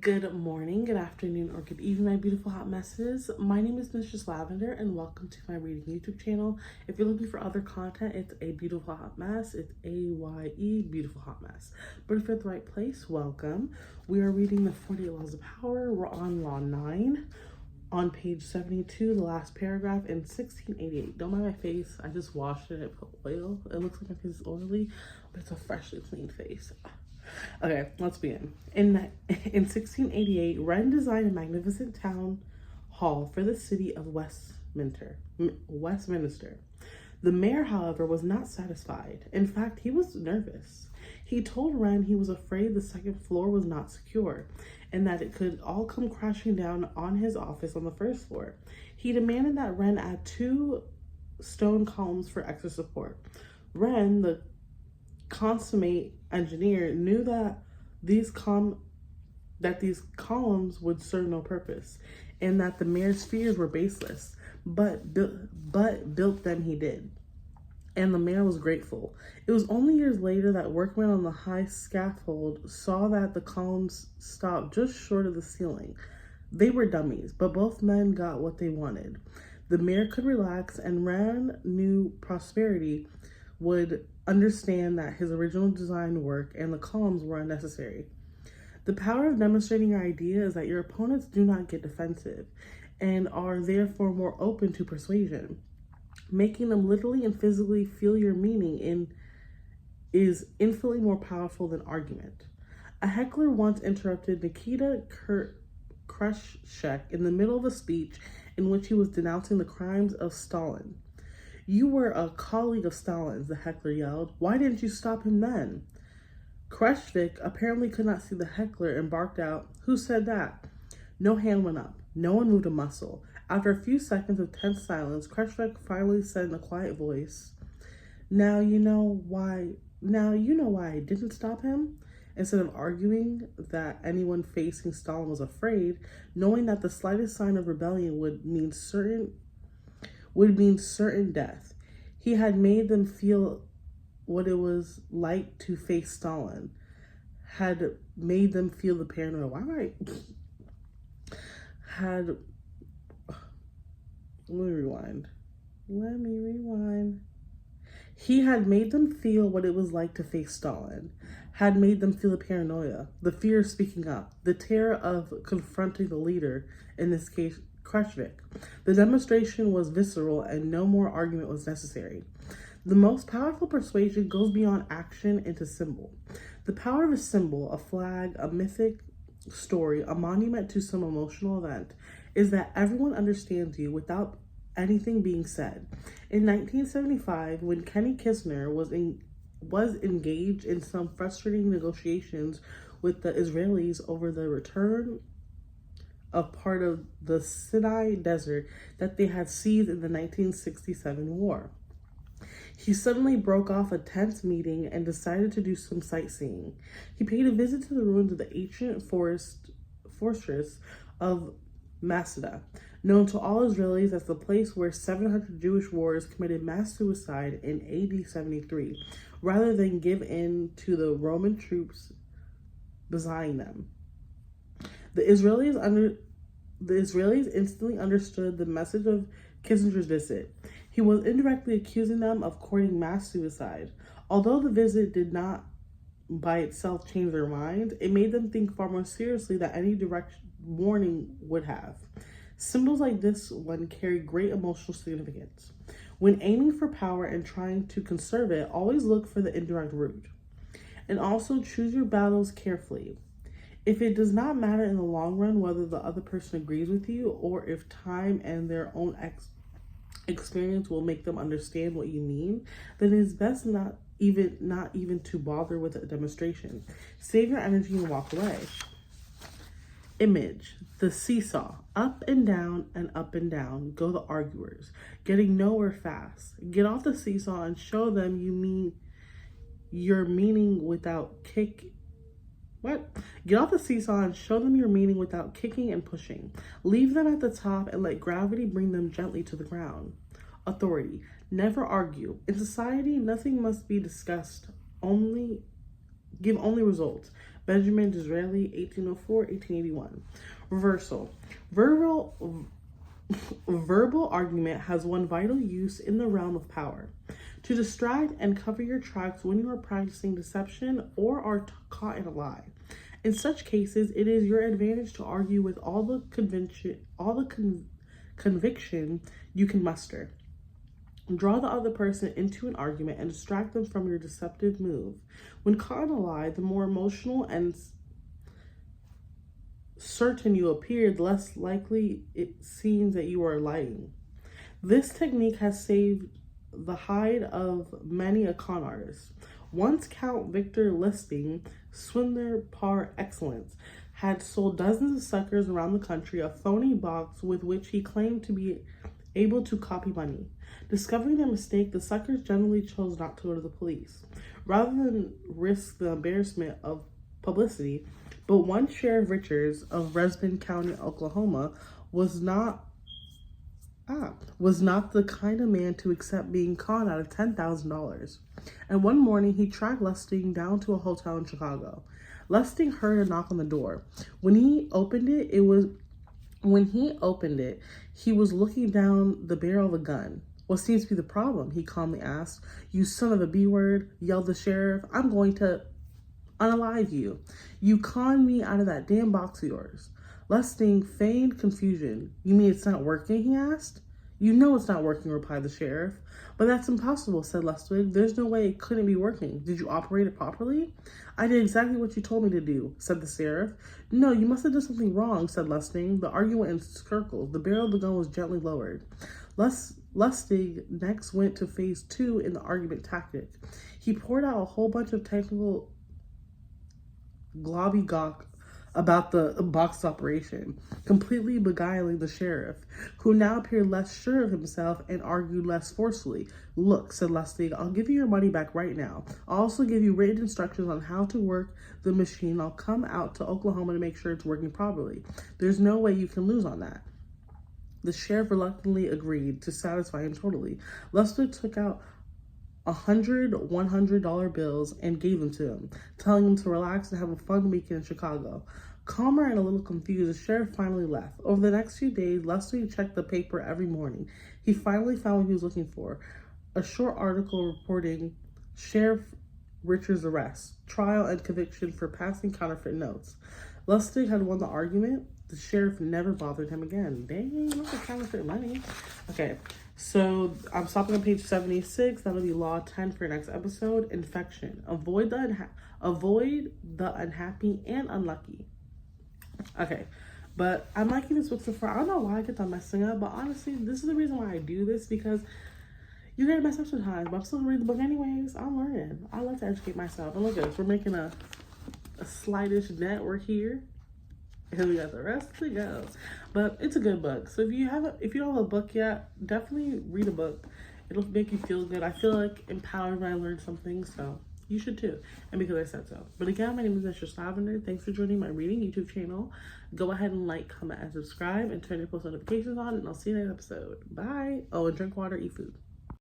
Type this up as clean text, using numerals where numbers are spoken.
Good morning, good afternoon, or good evening, my beautiful hot messes. My name is Mistress Lavender, and welcome to my reading YouTube channel. If you're looking for other content, it's a beautiful hot mess. It's AYE, beautiful hot mess. But if you're at the right place, welcome. We are reading the 48 Laws of Power. We're on Law 9, on page 72, the last paragraph in 1688. Don't mind my face. I just washed it. I put oil. It looks like my face is oily, but it's a freshly clean face. Okay, let's begin. In 1688, Wren designed a magnificent town hall for the city of Westminster. The mayor, however, was not satisfied. In fact, he was nervous. He told Wren he was afraid the second floor was not secure and that it could all come crashing down on his office on the first floor. He demanded that Wren add 2 stone columns for extra support. Wren, the consummate engineer, knew that these columns would serve no purpose and that the mayor's fears were baseless, but built them he did, and the mayor was grateful. It was only years later that workmen on the high scaffold saw that the columns stopped just short of the ceiling. They were dummies, but both men got what they wanted. The mayor could relax, and Wren knew prosperity would understand that his original design work and the columns were unnecessary. The power of demonstrating your idea is that your opponents do not get defensive and are therefore more open to persuasion. Making them literally and physically feel your meaning is infinitely more powerful than argument. A heckler once interrupted Nikita Khrushchev in the middle of a speech in which he was denouncing the crimes of Stalin. "You were a colleague of Stalin's," the heckler yelled. "Why didn't you stop him then?" Khrushchev apparently could not see the heckler and barked out, "Who said that?" No hand went up. No one moved a muscle. After a few seconds of tense silence, Khrushchev finally said in a quiet voice, Now you know why I didn't stop him?" Instead of arguing that anyone facing Stalin was afraid, knowing that the slightest sign of rebellion would mean certain death. He had made them feel what it was like to face Stalin, had made them feel the paranoia. Let me rewind. He had made them feel what it was like to face Stalin, had made them feel the paranoia, the fear of speaking up, the terror of confronting the leader, in this case, Khrushchev. The demonstration was visceral and no more argument was necessary. The most powerful persuasion goes beyond action into symbol. The power of a symbol, a flag, a mythic story, a monument to some emotional event, is that everyone understands you without anything being said. In 1975, when Kenny Kissner was engaged in some frustrating negotiations with the Israelis over the return of part of the Sinai desert that they had seized in the 1967 war. He suddenly broke off a tense meeting and decided to do some sightseeing. He paid a visit to the ruins of the ancient fortress of Masada, known to all Israelis as the place where 700 Jewish warriors committed mass suicide in AD 73, rather than give in to the Roman troops besieging them. The Israelis instantly understood the message of Kissinger's visit. He was indirectly accusing them of courting mass suicide. Although the visit did not by itself change their minds, it made them think far more seriously than any direct warning would have. Symbols like this one carry great emotional significance. When aiming for power and trying to conserve it, always look for the indirect route. And also choose your battles carefully. If it does not matter in the long run whether the other person agrees with you or if time and their own experience will make them understand what you mean, then it is best not even to bother with a demonstration. Save your energy and walk away. Image, the seesaw. Up and down go the arguers, getting nowhere fast. Get off the seesaw and show them your meaning without kicking and pushing. Leave them at the top and let gravity bring them gently to the ground. Authority. Never argue. In society, nothing must be discussed. Give only results. Benjamin Disraeli, 1804-1881. Reversal. Verbal argument has one vital use in the realm of power: to distract and cover your tracks when you are practicing deception or are caught in a lie. In such cases, it is your advantage to argue with all the conviction you can muster. Draw the other person into an argument and distract them from your deceptive move. When caught in a lie, the more emotional and certain you appear, the less likely it seems that you are lying. This technique has saved the hide of many a con artist. Once Count Victor Lustig, swindler par excellence, had sold dozens of suckers around the country a phony box with which he claimed to be able to copy money. Discovering their mistake, the suckers generally chose not to go to the police, rather than risk the embarrassment of publicity. But one Sheriff Richards of Reston County, Oklahoma, was not the kind of man to accept being caught out of $10,000. And one morning, he tracked Lustig down to a hotel in Chicago. Lustig heard a knock on the door. When he opened it, he was looking down the barrel of a gun. "What seems to be the problem?" he calmly asked. "You son of a B-word," yelled the sheriff. "I'm going to unalive you. You conned me out of that damn box of yours." Lustig feigned confusion. "You mean it's not working?" he asked. "You know it's not working," replied the sheriff. "But that's impossible," said Lustig. "There's no way it couldn't be working. Did you operate it properly?" "I did exactly what you told me to do," said the sheriff. "No, you must have done something wrong," said Lustig. The argument went in circles. The barrel of the gun was gently lowered. Lustig next went to phase 2 in the argument tactic. He poured out a whole bunch of technical gobbledygook about the box operation, completely beguiling the sheriff, who now appeared less sure of himself and argued less forcefully. "Look," said Lustig, "I'll give you your money back right now. I'll also give you written instructions on how to work the machine. I'll come out to Oklahoma to make sure it's working properly. There's no way you can lose on that." The sheriff reluctantly agreed to satisfy him totally. Lustig took out 100 $100 bills and gave them to him, telling him to relax and have a fun weekend in Chicago. Calmer and a little confused, the sheriff finally left. Over the next few days, Lustig checked the paper every morning. He finally found what he was looking for: a short article reporting Sheriff Richards' arrest, trial, and conviction for passing counterfeit notes. Lustig had won the argument. The sheriff never bothered him again. Dang, look at counterfeit money. Okay, so I'm stopping on page 76. That'll be law 10 for your next episode. Infection. Avoid the unhappy and unlucky. Okay, but I'm liking this book so far. I don't know why I get that messing up, but honestly, this is the reason why I do this, because you're gonna mess up sometimes, but I'm still gonna read the book anyways. I'm learning. I like to educate myself. And look at this, we're making a slightish network here. And we got the rest to go. But it's a good book. So if you don't have a book yet, definitely read a book. It'll make you feel good. I feel like empowered when I learn something, so you should too. And because I said so. But again, my name is MISTRESS LAVENDER. Thanks for joining my reading YouTube channel. Go ahead and like, comment, and subscribe, and turn your post notifications on, and I'll see you in the next episode. Bye. Oh, and drink water, eat food.